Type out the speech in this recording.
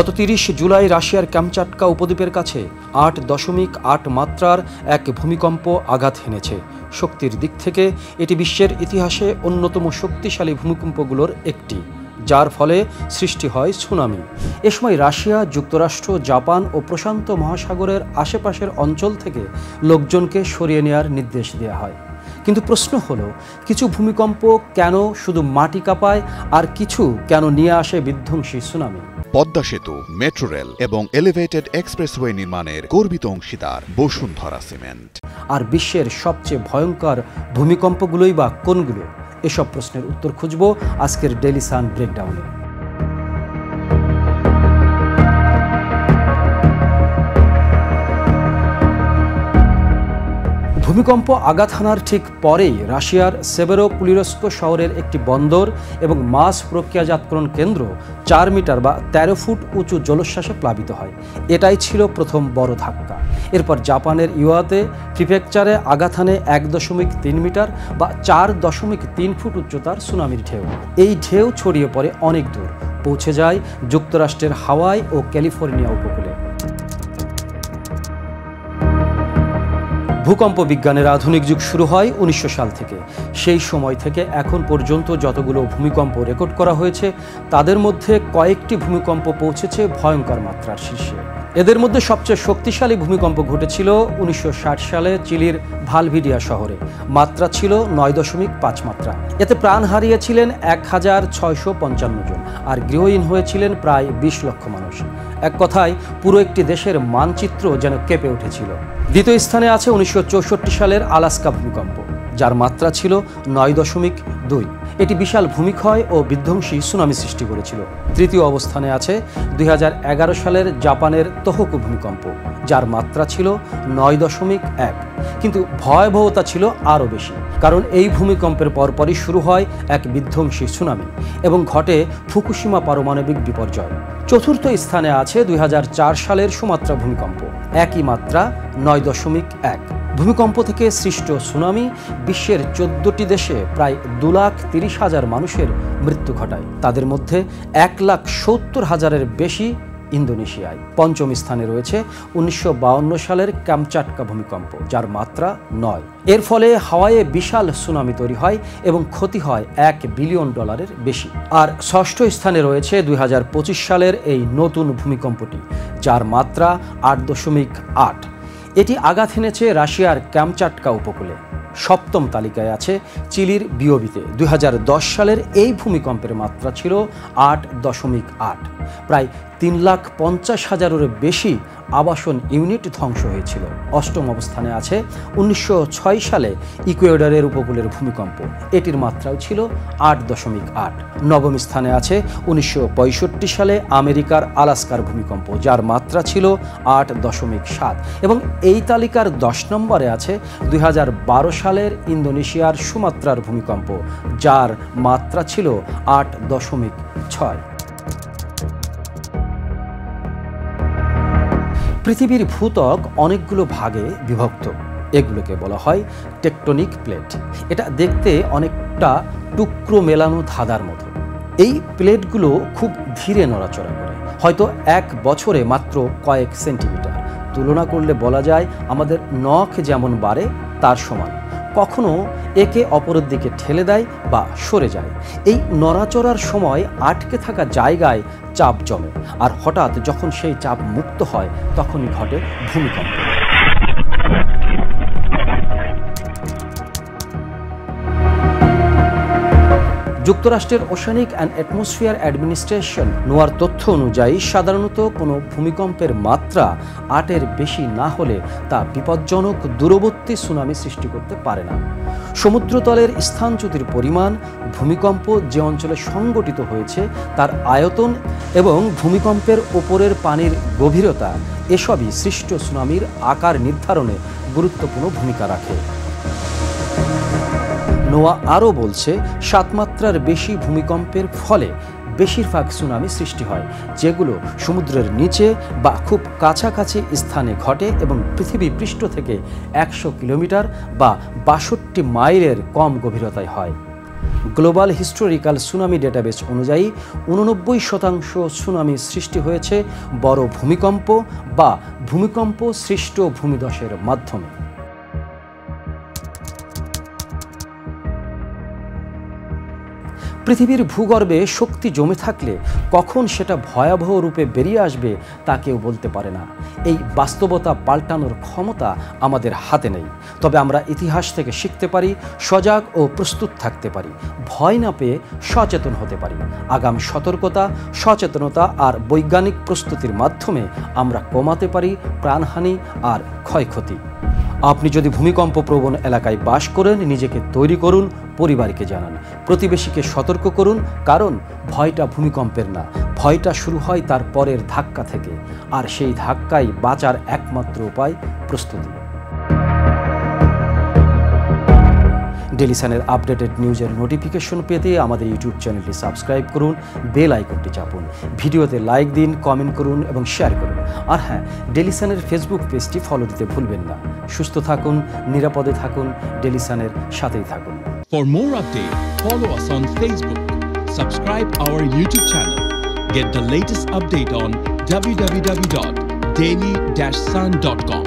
গত ৩০ জুলাই রাশিয়ার কামচাটকা উপদ্বীপের কাছে ৮.৮ মাত্রার এক ভূমিকম্প আঘাত হেনেছে। শক্তির দিক থেকে এটি বিশ্বের ইতিহাসে অন্যতম শক্তিশালী ভূমিকম্পগুলোর একটি, যার ফলে সৃষ্টি হয় সুনামি। এ সময় রাশিয়া, যুক্তরাষ্ট্র, জাপান ও প্রশান্ত মহাসাগরের আশেপাশের অঞ্চল থেকে লোকজনকে সরিয়ে নেওয়ার নির্দেশ দেওয়া হয়। কিন্তু প্রশ্ন হলো, কিছু ভূমিকম্প কেন শুধু মাটি কাঁপায় আর কিছু কেন নিয়ে আসে বিধ্বংসী সুনামি? পদ্মা সেতু, মেট্রো রেল এবং এলিভেটেড এক্সপ্রেসওয়ে নির্মাণের গর্বিত অংশীদার বসুন্ধরা সিমেন্ট। আর বিশ্বের সবচেয়ে ভয়ঙ্কর ভূমিকম্পগুলোই বা কোনগুলো? এসব প্রশ্নের উত্তর খুঁজব আজকের ডেইলি সান ব্রেকডাউনে। ভূমিকম্প আঘাত হানার ঠিক পরেই রাশিয়ার সেভেরোকুলিরস্ক শহরের একটি বন্দর এবং মাছ প্রক্রিয়াজাতকরণ কেন্দ্র ৪ মিটার বা ১৩ ফুট উঁচু জলোচ্ছ্বাসে প্লাবিত হয়। এটাই ছিল প্রথম বড় ধাক্কা। এরপর জাপানের ইওয়াতে প্রিফেকচারে আঘাত হানে ১.৩ মিটার বা ৪.৩ ফুট উচ্চতার সুনামির ঢেউ। এই ঢেউ ছড়িয়ে পড়ে অনেক দূর, পৌঁছে যায় যুক্তরাষ্ট্রের হাওয়াই ও ক্যালিফোর্নিয়া উপকূলে। ভূকম্প বিজ্ঞানের আধুনিক যুগ শুরু হয় ১৯০০ সাল থেকে। সেই সময় থেকে এখন পর্যন্ত যতগুলো ভূমিকম্প রেকর্ড করা হয়েছে, তাদের মধ্যে কয়েকটি ভূমিকম্প পৌঁছেছে ভয়ঙ্কর মাত্রার শীর্ষে। এদের মধ্যে সবচেয়ে শক্তিশালী ভূমিকম্প ঘটেছিল ১৯৬০ সালে চিলির ভালভিডিয়া শহরে। মাত্রা ছিল ৯.৫ মাত্রা। এতে প্রাণ হারিয়েছিলেন ১,৬৫৫ জন, আর গৃহহীন হয়েছিলেন প্রায় ২০ লক্ষ মানুষ। এক কথায় পুরো একটি দেশের মানচিত্র যেন কেঁপে উঠেছিল। দ্বিতীয় স্থানে আছে ১৯৬৪ সালের আলাস্কা ভূমিকম্প, যার মাত্রা ছিল ৯.২। এটি বিশাল ভূমিক্ষয় ও বিধ্বংসী সুনামি সৃষ্টি করেছিল। তৃতীয় অবস্থানে আছে ২০১১ সালের জাপানের তোহোকু ভূমিকম্প, যার মাত্রা ছিল ৯.১। কিন্তু ভয়াবহতা ছিল আরও বেশি, কারণ এই ভূমিকম্পের পরপরই শুরু হয় এক বিধ্বংসী সুনামি এবং ঘটে ফুকুশিমা পারমাণবিক বিপর্যয়। চতুর্থ স্থানে আছে ২০০৪ সালের সুমাত্রা ভূমিকম্প, একই মাত্রা ৯.১। ভূমিকম্প থেকে সৃষ্ট সুনামি বিশ্বের ১৪টি দেশে প্রায় ২,৩০,০০০ মানুষের মৃত্যু ঘটায়। তাদের মধ্যে ১,৭০,০০০-এর বেশি ইন্দোনেশিয়ায়। পঞ্চম স্থানে রয়েছে ১৯৫২ সালের কামচাটকা ভূমিকম্প, যার মাত্রা ৯। এর ফলে হাওয়াইয়ে বিশাল সুনামি তৈরি হয় এবং ক্ষতি হয় $১ বিলিয়ন বেশি। আর ষষ্ঠ স্থানে রয়েছে ২০২৫ সালের এই নতুন ভূমিকম্পটি, যার মাত্রা ৮.৮। এটি আঘাত হেনেছে রাশিয়ার কামচাটকা উপকূলে। সপ্তম তালিকায় আছে চিলির বিওবিতে। ২০১০ সালের এই ভূমিকম্পের মাত্রা ছিল ৮.৮। প্রায় ৩,৫০,০০০-এর বেশি আবাসন ইউনিট ধ্বংস হয়েছিল। অষ্টম অবস্থানে আছে ১৯০৬ সালে ইকুয়েডরের উপকূলের ভূমিকম্প, এটির মাত্রাও ছিল ৮.৮। নবম স্থানে আছে ১৯৬৫ সালে আমেরিকার আলাস্কার ভূমিকম্প, যার মাত্রা ছিল ৮.৭। এবং এই তালিকার ১০ নম্বরে আছে ২০১২ সালের ইন্দোনেশিয়ার সুমাত্রার ভূমিকম্প, যার মাত্রা ছিল ৮.৬। পৃথিবীর ভূত্বক অনেকগুলো ভাগে বিভক্ত। এগুলোকে বলা হয় টেকটনিক প্লেট। এটা দেখতে অনেকটা টুকরো মেলানো ধাঁধার মতো। এই প্লেটগুলো খুব ধীরে নড়াচড়া করে, হয়তো এক বছরে মাত্র কয়েক সেন্টিমিটার। তুলনা করলে বলা যায় আমাদের নখ যেমন বাড়ে তার সমান। কখনো একে অপরের দিকে ঠেলে দেয় বা সরে যায়। এই নড়াচড়ার সময় আটকে থাকা জায়গায় চাপ জমে, আর হঠাৎ যখন সেই চাপ মুক্ত হয় তখনই ঘটে ভূমিকম্প। যুক্তরাষ্ট্রের ওশানিক অ্যান্ড অ্যাটমসফিয়ার অ্যাডমিনিস্ট্রেশন নোয়ার তথ্য অনুযায়ী সাধারণত কোনো ভূমিকম্পের মাত্রা ৮-এর বেশি না হলে তা বিপজ্জনক দূরবর্তী সুনামি সৃষ্টি করতে পারে না। সমুদ্রতলের স্থানচ্যুতির পরিমাণ, ভূমিকম্প যে অঞ্চলে সংঘটিত হয়েছে তার আয়তন এবং ভূমিকম্পের ওপরের পানির গভীরতা, এসবই সৃষ্ট সুনামির আকার নির্ধারণে গুরুত্বপূর্ণ ভূমিকা রাখে। নোয়া আরও বলছে, ৭ মাত্রার বেশি ভূমিকম্পের ফলে বেশিরভাগ সুনামি সৃষ্টি হয় যেগুলো সমুদ্রের নিচে বা খুব কাছাকাছি স্থানে ঘটে এবং পৃথিবী পৃষ্ঠ থেকে ১০০ কিলোমিটার বা ৬২ মাইলের কম গভীরতায় হয়। গ্লোবাল হিস্টোরিক্যাল সুনামি ডেটাবেস অনুযায়ী 89% সুনামি সৃষ্টি হয়েছে বড় ভূমিকম্প বা ভূমিকম্প সৃষ্ট ভূমিধসের মাধ্যমে। পৃথিবীর ভূগর্ভে শক্তি জমে থাকলে কখন সেটা ভয়াবহ রূপে বেরিয়ে আসবে তা কেউ বলতে পারে না। এই বাস্তবতা পাল্টানোর ক্ষমতা আমাদের হাতে নেই। তবে আমরা ইতিহাস থেকে শিখতে পারি, সজাগ ও প্রস্তুত থাকতে পারি, ভয় না পেয়ে সচেতন হতে পারি। আগাম সতর্কতা, সচেতনতা আর বৈজ্ঞানিক প্রস্তুতির মাধ্যমে আমরা কমাতে পারি প্রাণহানি আর ক্ষয়ক্ষতি। আপনি যদি ভূমিকম্প প্রবণ এলাকায় বাস করেন, নিজেকে তৈরি করুন, পরিবারকে জানান, প্রতিবেশীকে সতর্ক করুন, কারণ ভয়টা ভূমিকম্পের না, ভয়টা শুরু হয় তার পরের ধাক্কা থেকে, আর সেই ধাক্কাই বাঁচার একমাত্র উপায় প্রস্তুতি। ডেইলি সানের আপডেটেড নিউজের নোটিফিকেশন পেতে আমাদের ইউটিউব চ্যানেলটি সাবস্ক্রাইব করুন, বেল আইকনটি চাপুন, ভিডিওতে লাইক দিন, কমেন্ট করুন এবং শেয়ার করুন। আর হ্যাঁ, ডেইলি সানের ফেসবুক পেজটি ফলো দিতে ভুলবেন না। সুস্থ থাকুন, নিরাপদে থাকুন, ডেইলি সানের সাথেই থাকুন। For more updates, follow us on Facebook, subscribe our YouTube channel, get the latest update on www.daily-sun.com.